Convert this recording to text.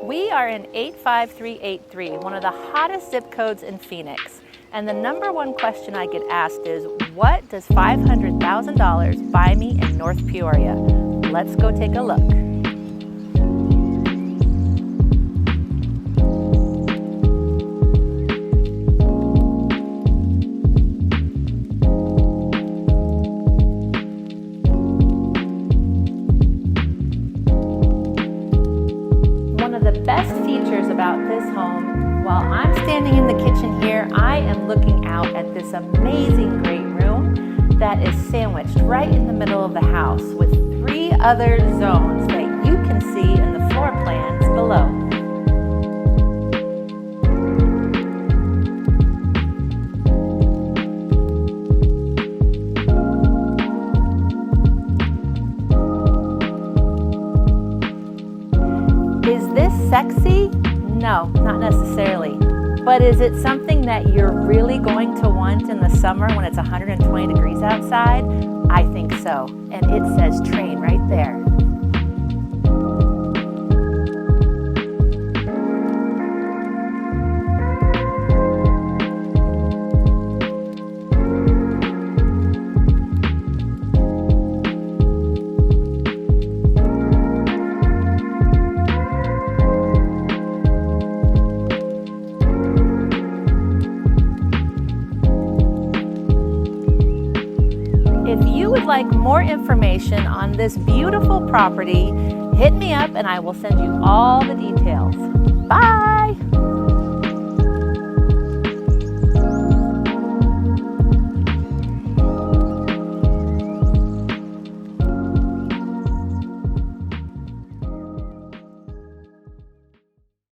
We are in 85383, one of the hottest zip codes in Phoenix. And the number one question I get asked is, what does $500,000 buy me in North Peoria? Let's go take a look. The best features about this home, while I'm standing in the kitchen here, I am looking out at this amazing great room that is sandwiched right in the middle of the house with 3 other zones that you can see in the floor plans below. Is this sexy? No, not necessarily. But is it something that you're really going to want in the summer when it's 120 degrees outside? I think so. And it says train right there. If you would like more information on this beautiful property, hit me up and I will send you all the details. Bye!